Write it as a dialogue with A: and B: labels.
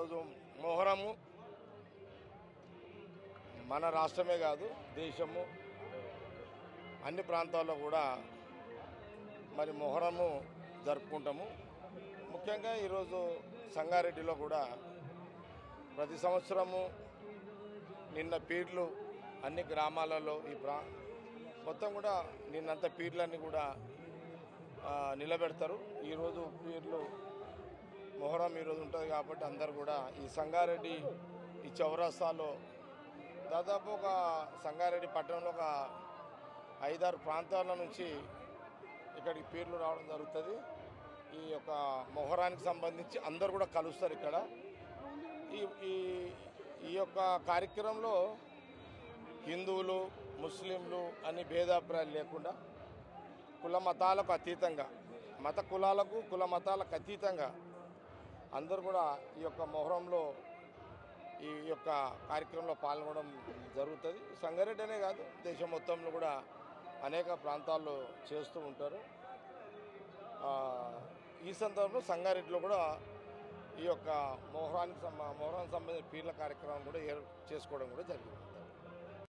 A: ఈరోజు మొహరము మన రాష్ట్రమే కాదు దేశము అన్ని ప్రాంతాల్లో కూడా మరి మొహరము జరుపుకుంటాము. ముఖ్యంగా ఈరోజు సంగారెడ్డిలో కూడా ప్రతి సంవత్సరము నిన్న పీర్లు అన్ని గ్రామాలలో మొత్తం కూడా నిన్నంత పీర్లన్నీ కూడా నిలబెడతారు. ఈరోజు పీర్లు మొహరం ఈరోజు ఉంటుంది కాబట్టి అందరు కూడా ఈ సంగారెడ్డి ఈ చౌరస్తాలో దాదాపు ఒక సంగారెడ్డి పట్టణంలో ఒక 5-6 ప్రాంతాల నుంచి ఇక్కడికి పీర్లు రావడం జరుగుతుంది. ఈ యొక్క మొహరానికి సంబంధించి అందరు కూడా కలుస్తారు ఇక్కడ. ఈ యొక్క కార్యక్రమంలో హిందువులు ముస్లింలు అని భేదాభిప్రాయాలు లేకుండా కుల మతాలకు అతీతంగా మత కులాలకు కుల మతాలకు అతీతంగా అందరూ కూడా ఈ యొక్క మొహరంలో ఈ యొక్క కార్యక్రమంలో పాల్గొనడం జరుగుతుంది. సంగారెడ్డి అనే కాదు దేశం మొత్తంలో కూడా అనేక ప్రాంతాల్లో చేస్తూ ఉంటారు. ఈ సందర్భంలో సంగారెడ్డిలో కూడా ఈ యొక్క మొహరానికి సంబంధించిన పీర్ల కార్యక్రమం కూడా చేసుకోవడం కూడా జరిగింది.